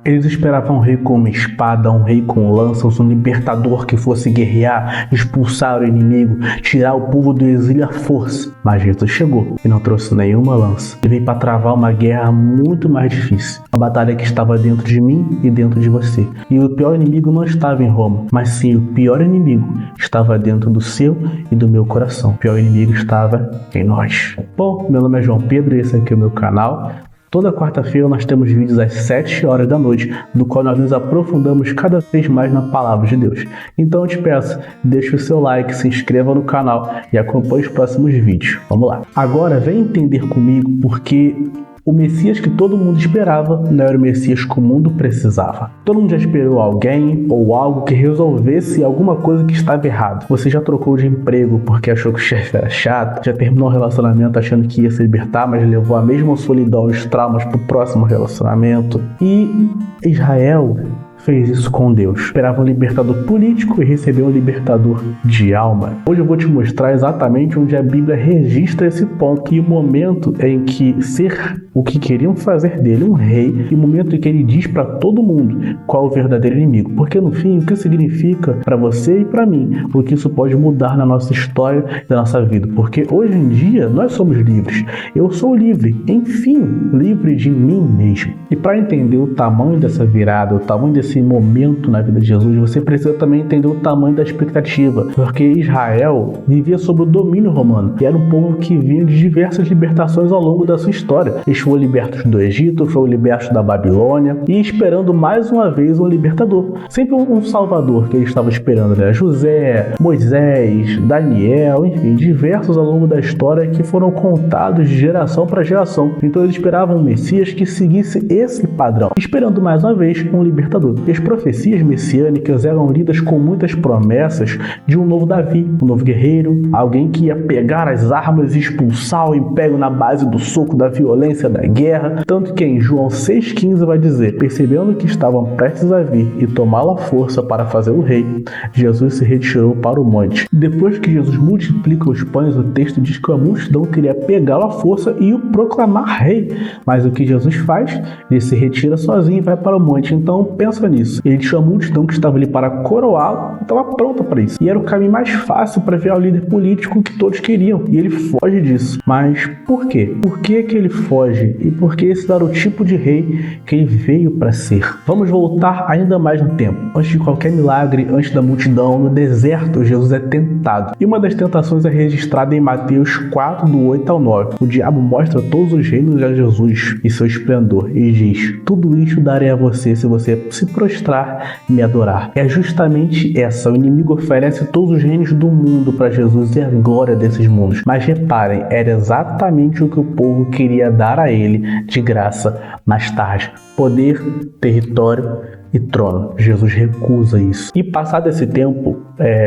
Eles esperavam um rei com uma espada, um rei com lanças, um libertador que fosse guerrear, expulsar o inimigo, tirar o povo do exílio à força. Mas Jesus chegou e não trouxe nenhuma lança. Ele veio para travar uma guerra muito mais difícil. Uma batalha que estava dentro de mim e dentro de você. E o pior inimigo não estava em Roma, mas sim o pior inimigo estava dentro do seu e do meu coração. O pior inimigo estava em nós. Bom, meu nome é João Pedro e esse aqui é o meu canal. Toda quarta-feira nós temos vídeos às 7 horas da noite, no qual nós nos aprofundamos cada vez mais na Palavra de Deus. Então eu te peço, deixe o seu like, se inscreva no canal e acompanhe os próximos vídeos. Vamos lá. Agora vem entender comigo porque o Messias que todo mundo esperava não era o Messias que o mundo precisava. Todo mundo já esperou alguém ou algo que resolvesse alguma coisa que estava errado. Você já trocou de emprego porque achou que o chefe era chato, já terminou um relacionamento achando que ia se libertar, mas levou a mesma solidão e os traumas para o próximo relacionamento. E Israel fez isso com Deus. Esperava um libertador político e recebeu um libertador de alma. Hoje eu vou te mostrar exatamente onde a Bíblia registra esse ponto e o momento em que ser o que queriam fazer dele um rei e o momento em que ele diz para todo mundo qual é o verdadeiro inimigo. Porque no fim, o que significa para você e para mim, o que isso pode mudar na nossa história e na nossa vida. Porque hoje em dia nós somos livres. Eu sou livre, enfim, livre de mim mesmo. E para entender o tamanho dessa virada, o tamanho desse momento na vida de Jesus, você precisa também entender o tamanho da expectativa, porque Israel vivia sob o domínio romano e era um povo que vinha de diversas libertações ao longo da sua história. Eles foram libertos do Egito, foram libertos da Babilônia e esperando mais uma vez um libertador, sempre um salvador que eles estavam esperando, né? José, Moisés, Daniel, enfim, diversos ao longo da história que foram contados de geração para geração. Então eles esperavam um Messias que seguisse esse padrão, esperando mais uma vez um libertador. E as profecias messiânicas eram lidas com muitas promessas de um novo Davi, um novo guerreiro, alguém que ia pegar as armas e expulsar o império na base do soco, da violência, da guerra. Tanto que em João 6,15 vai dizer: percebendo que estavam prestes a vir e tomá-lo à força para fazer o rei, Jesus se retirou para o monte. Depois que Jesus multiplica os pães, o texto diz que a multidão queria pegá-lo à força e o proclamar rei. Mas o que Jesus faz? Ele se retira sozinho e vai para o monte. Então pensa nisso. Ele tinha a multidão que estava ali para coroá-lo, estava pronta para isso. E era o caminho mais fácil para virar o líder político que todos queriam. E ele foge disso. Mas por quê? Por que ele foge? E por que esse era o tipo de rei que ele veio para ser? Vamos voltar ainda mais no tempo. Antes de qualquer milagre, antes da multidão, no deserto, Jesus é tentado. E uma das tentações é registrada em Mateus 4, do 8 ao 9. O diabo mostra todos os reinos a Jesus e seu esplendor e diz: tudo isso darei a você se você se prostrar e me adorar. É justamente essa. O inimigo oferece todos os reinos do mundo para Jesus e a glória desses mundos. Mas reparem, era exatamente o que o povo queria dar a ele de graça mais tarde: poder, território e trono. Jesus recusa isso. E passado esse tempo,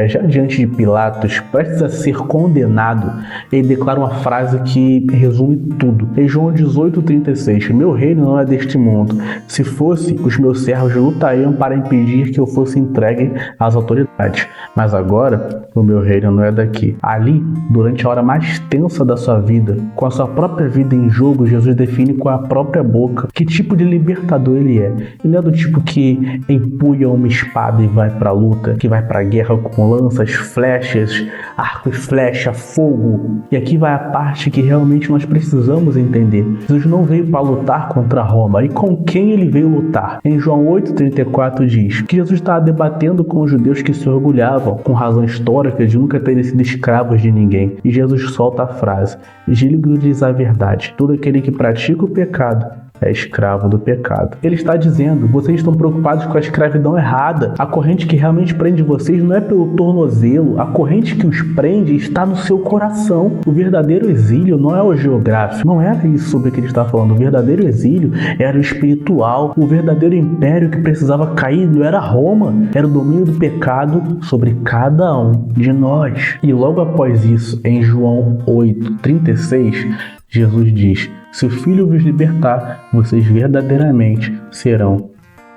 já diante de Pilatos, prestes a ser condenado, ele declara uma frase que resume tudo. Em João 18,36: meu reino não é deste mundo. Se fosse, os meus servos lutariam para impedir que eu fosse entregue às autoridades. Mas agora, o meu reino não é daqui. Ali, durante a hora mais tensa da sua vida, com a sua própria vida em jogo, Jesus define com a própria boca que tipo de libertador ele é. Ele não é do tipo que empunha uma espada e vai pra luta, que vai pra guerra com lanças, flechas, arco e flecha, fogo. E aqui vai a parte que realmente nós precisamos entender. Jesus não veio para lutar contra Roma. E com quem ele veio lutar? Em João 8,34 diz que Jesus estava debatendo com os judeus que se orgulhavam, com razão histórica, de nunca terem sido escravos de ninguém. E Jesus solta a frase: digo-lhes a verdade, todo aquele que pratica o pecado é escravo do pecado. Ele está dizendo: vocês estão preocupados com a escravidão errada. A corrente que realmente prende vocês não é pelo tornozelo. A corrente que os prende está no seu coração. O verdadeiro exílio não é o geográfico. Não era isso sobre o que ele está falando. O verdadeiro exílio era o espiritual. O verdadeiro império que precisava cair não era Roma. Era o domínio do pecado sobre cada um de nós. E logo após isso, em João 8,36, Jesus diz: se o Filho vos libertar, vocês verdadeiramente serão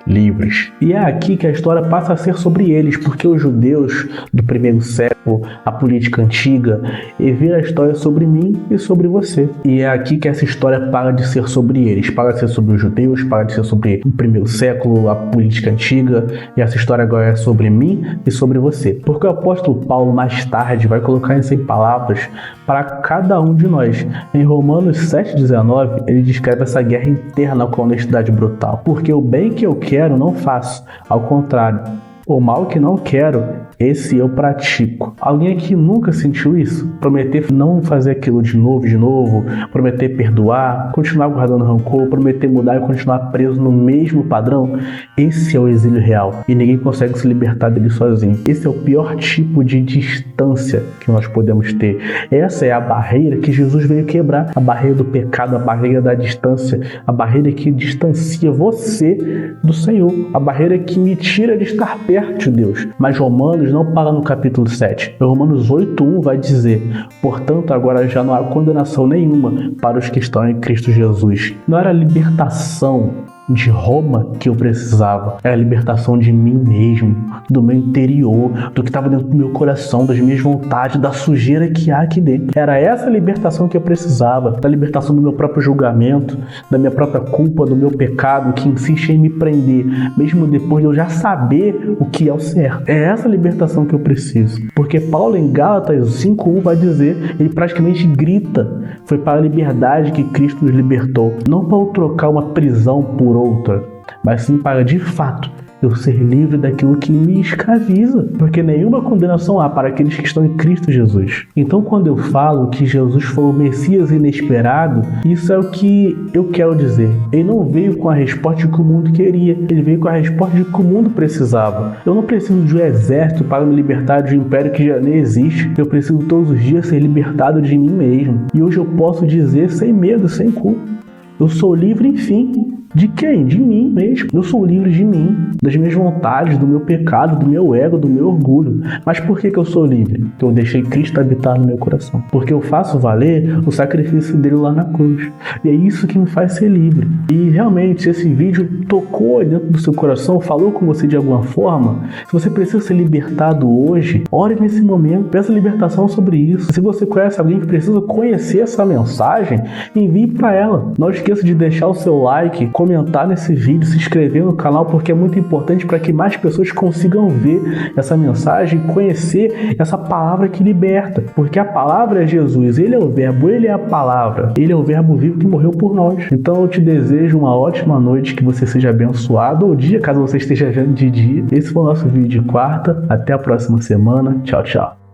livres. E é aqui que a história passa a ser sobre eles, porque os judeus do primeiro século, a política antiga, e vira a história sobre mim e sobre você. E é aqui que essa história para de ser sobre eles, para de ser sobre os judeus, para de ser sobre o primeiro século, a política antiga, e essa história agora é sobre mim e sobre você. Porque o apóstolo Paulo mais tarde vai colocar isso em palavras para cada um de nós. Em Romanos 7,19, ele descreve essa guerra interna com a honestidade brutal. Porque o bem que eu quero não faço, ao contrário, o mal que não quero, esse eu pratico. Alguém aqui nunca sentiu isso? Prometer não fazer aquilo de novo, prometer perdoar, continuar guardando rancor, prometer mudar e continuar preso no mesmo padrão? Esse é o exílio real e ninguém consegue se libertar dele sozinho. Esse é o pior tipo de distância que nós podemos ter. Essa é a barreira que Jesus veio quebrar, a barreira do pecado, a barreira da distância, a barreira que distancia você do Senhor, a barreira que me tira de estar perto de Deus. Mas Romanos não para no capítulo 7. Romanos 8:1 vai dizer: portanto, agora já não há condenação nenhuma para os que estão em Cristo Jesus. Não era a libertação de Roma que eu precisava, era a libertação de mim mesmo, do meu interior, do que estava dentro do meu coração, das minhas vontades, da sujeira que há aqui dentro. Era essa libertação que eu precisava, da libertação do meu próprio julgamento, da minha própria culpa, do meu pecado que insiste em me prender, mesmo depois de eu já saber o que é o certo. É essa libertação que eu preciso. Porque Paulo em Gálatas 5:1 vai dizer, ele praticamente grita, foi para a liberdade que Cristo nos libertou, não para eu trocar uma prisão por outra, mas sim para, de fato, eu ser livre daquilo que me escraviza, porque nenhuma condenação há para aqueles que estão em Cristo Jesus. Então, quando eu falo que Jesus foi o Messias inesperado, isso é o que eu quero dizer. Ele não veio com a resposta que o mundo queria, ele veio com a resposta que o mundo precisava. Eu não preciso de um exército para me libertar de um império que já nem existe, eu preciso todos os dias ser libertado de mim mesmo. E hoje eu posso dizer sem medo, sem culpa, eu sou livre, enfim. De quem? De mim mesmo. Eu sou livre de mim, das minhas vontades, do meu pecado, do meu ego, do meu orgulho. Mas por que eu sou livre? Porque eu deixei Cristo habitar no meu coração. Porque eu faço valer o sacrifício dele lá na cruz. E é isso que me faz ser livre. E realmente, se esse vídeo tocou dentro do seu coração, falou com você de alguma forma, se você precisa ser libertado hoje, ore nesse momento, peça libertação sobre isso. Se você conhece alguém que precisa conhecer essa mensagem, envie para ela. Não esqueça de deixar o seu like, comentar nesse vídeo, se inscrever no canal, porque é muito importante para que mais pessoas consigam ver essa mensagem, conhecer essa palavra que liberta, porque a palavra é Jesus, ele é o verbo, ele é a palavra, ele é o verbo vivo que morreu por nós. Então eu te desejo uma ótima noite, que você seja abençoado, ou dia, caso você esteja vendo de dia. Esse foi o nosso vídeo de quarta, até a próxima semana, tchau, tchau.